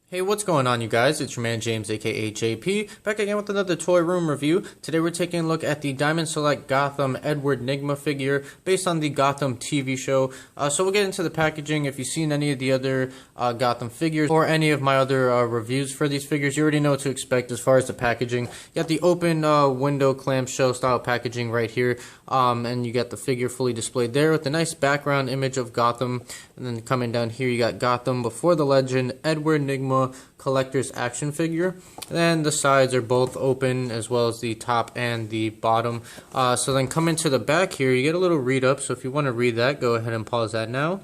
Hey, what's going on, you guys? It's your man James, aka JP, back again with another toy room review. Today we're taking a look at the Diamond Select Gotham Edward Nygma figure based on the Gotham TV show. So we'll get into the packaging. If you've seen any of the other Gotham figures or any of my other reviews for these figures, you already know what to expect as far as the packaging. You got the open window clamshell style packaging right here, and you got the figure fully displayed there with the nice background image of Gotham. And then coming down here, you got Gotham Before the Legend Edward Nygma collector's action figure. Then the sides are both open, as well as the top and the bottom. So then coming to the back here, you get a little read up. So if you want to read that, go ahead and pause that now.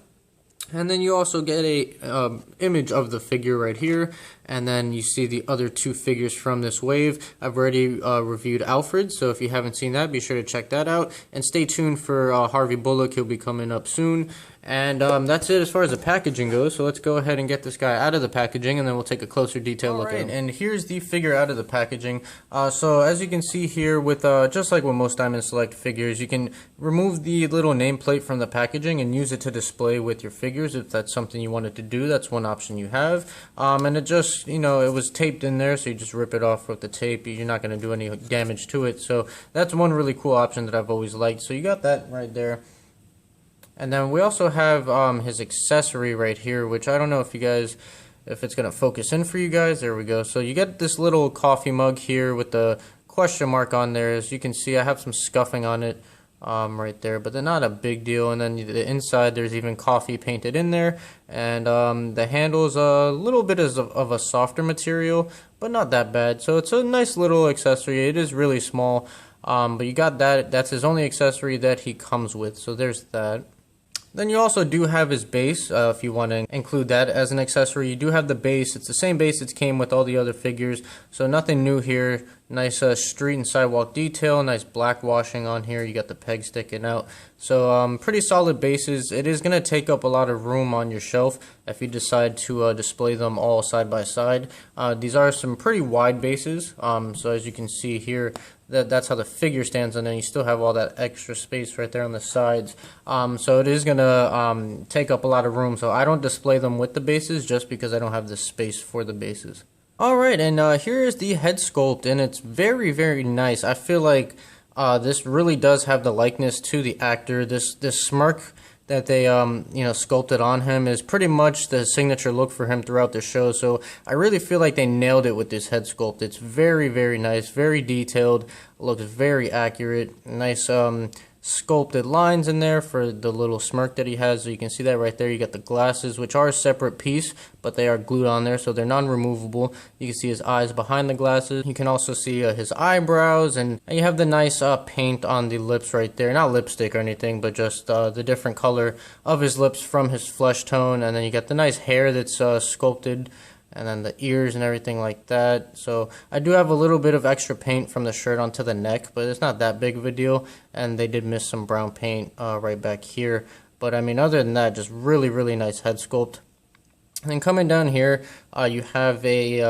And then you also get a image of the figure right here, and then you see the other two figures from this wave. I've already reviewed Alfred, so if you haven't seen that, be sure to check that out. And stay tuned for Harvey Bullock, he'll be coming up soon. And that's it as far as the packaging goes, so let's go ahead and get this guy out of the packaging, and then we'll take a closer detailed look at him. And here's the figure out of the packaging. So as you can see here, with just like with most Diamond Select figures, you can remove the little nameplate from the packaging and use it to display with your figures if that's something you wanted to do. That's one option you have. And it just, you know, it was taped in there, so you just rip it off with the tape. You're not going to do any damage to it, so that's one really cool option that I've always liked. So you got that right there. And then we also have his accessory right here, which I don't know if it's going to focus in for you guys. There we go. So you get this little coffee mug here with the question mark on there. As you can see, I have some scuffing on it right there, but they're not a big deal. And then the inside, there's even coffee painted in there. And the handle is a little bit of a softer material, but not that bad. So it's a nice little accessory. It is really small, but you got that. That's his only accessory that he comes with. So there's that. Then you also do have his base, if you want to include that as an accessory. You do have the base. It's the same base that came with all the other figures, so nothing new here. Nice street and sidewalk detail, nice black washing on here. You got the peg sticking out. So pretty solid bases. It is going to take up a lot of room on your shelf if you decide to display them all side by side. These are some pretty wide bases, so as you can see here, that's how the figure stands, and then you still have all that extra space right there on the sides. So it is going to take up a lot of room, so I don't display them with the bases just because I don't have the space for the bases. Alright, and here is the head sculpt, and it's very, very nice. I feel like this really does have the likeness to the actor. This smirk that they sculpted on him is pretty much the signature look for him throughout the show. So I really feel like they nailed it with this head sculpt. It's very, very nice, very detailed, looks very accurate. Nice sculpted lines in there for the little smirk that he has. So you can see that right there. You got the glasses, which are a separate piece, but they are glued on there, so they're non-removable. You can see his eyes behind the glasses. You can also see his eyebrows, and you have the nice paint on the lips right there. Not lipstick or anything, but just the different color of his lips from his flesh tone. And then you got the nice hair that's sculpted, and then the ears and everything like that. So I do have a little bit of extra paint from the shirt onto the neck, but it's not that big of a deal. And they did miss some brown paint right back here. But I mean, other than that, just really, really nice head sculpt. And then coming down here, you have a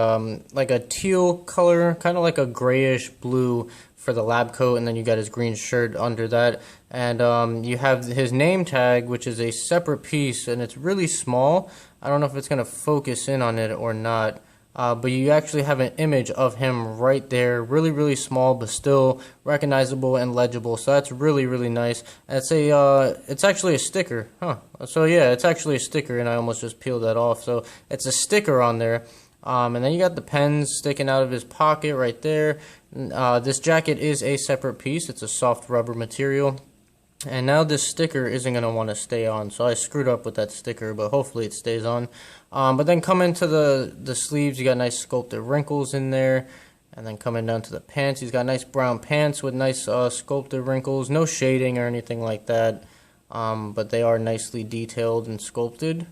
like a teal color, kind of like a grayish blue for the lab coat, and then you got his green shirt under that. And you have his name tag, which is a separate piece, and it's really small. I don't know if it's going to focus in on it or not, but you actually have an image of him right there, really, really small, but still recognizable and legible. So that's really, really nice. And it's actually a sticker, huh? So yeah, it's actually a sticker, and I almost just peeled that off. So it's a sticker on there. And then you got the pens sticking out of his pocket right there. This jacket is a separate piece. It's a soft rubber material. And now this sticker isn't going to want to stay on, so I screwed up with that sticker, but hopefully it stays on. But then coming to the sleeves, you got nice sculpted wrinkles in there. And then coming down to the pants, he's got nice brown pants with nice sculpted wrinkles. No shading or anything like that, but they are nicely detailed and sculpted.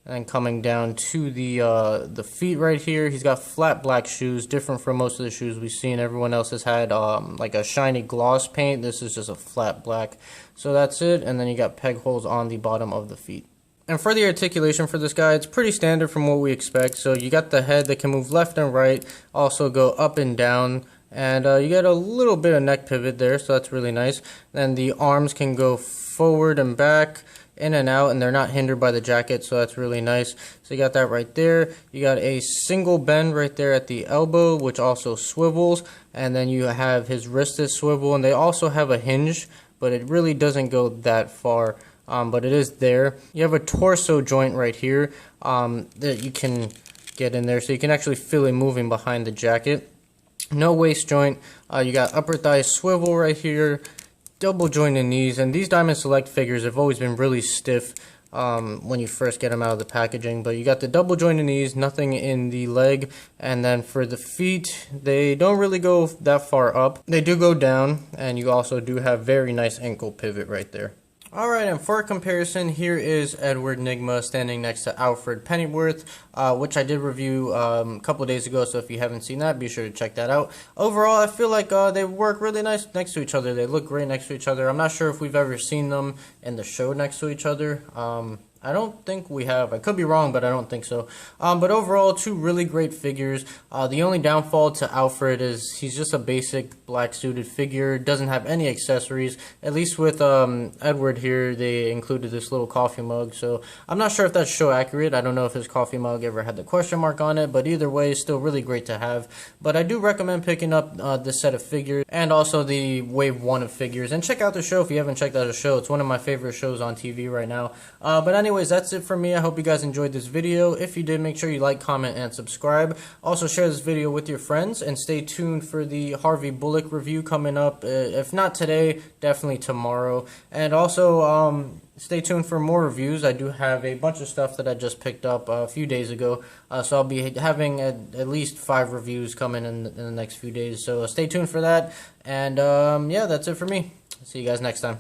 And then coming down to the feet right here, he's got flat black shoes, different from most of the shoes we've seen. Everyone else has had like a shiny gloss paint. This is just a flat black. So that's it. And then you got peg holes on the bottom of the feet. And for the articulation for this guy, it's pretty standard from what we expect. So you got the head that can move left and right, also go up and down. And you get a little bit of neck pivot there, so that's really nice. Then the arms can go forward and back. in and out, and they're not hindered by the jacket, so that's really nice. So you got that right there. You got a single bend right there at the elbow, which also swivels, and then you have his wristed swivel, and they also have a hinge, but it really doesn't go that far. But it is there. You have a torso joint right here that you can get in there, so you can actually feel it moving behind the jacket. No waist joint. You got upper thigh swivel right here, double jointed knees, and these Diamond Select figures have always been really stiff when you first get them out of the packaging. But you got the double jointed knees, nothing in the leg, and then for the feet, they don't really go that far up. They do go down, and you also do have very nice ankle pivot right there. Alright, and for comparison, here is Edward Nygma standing next to Alfred Pennyworth, which I did review a couple days ago, so if you haven't seen that, be sure to check that out. Overall, I feel like they work really nice next to each other. They look great next to each other. I'm not sure if we've ever seen them in the show next to each other. I don't think we have. I could be wrong, but I don't think so. But overall, two really great figures. The only downfall to Alfred is he's just a basic black suited figure. Doesn't have any accessories. At least with Edward here, they included this little coffee mug. So I'm not sure if that's show accurate. I don't know if his coffee mug ever had the question mark on it. But either way, it's still really great to have. But I do recommend picking up this set of figures and also the Wave 1 of figures. And check out the show if you haven't checked out the show. It's one of my favorite shows on TV right now. But anyways, that's it for me. I hope you guys enjoyed this video. If you did, make sure you like, comment, and subscribe. Also, share this video with your friends, and stay tuned for the Harvey Bullock review coming up. If not today, definitely tomorrow. And also, stay tuned for more reviews. I do have a bunch of stuff that I just picked up a few days ago. So I'll be having at least 5 reviews coming in the next few days. So stay tuned for that. And yeah, that's it for me. See you guys next time.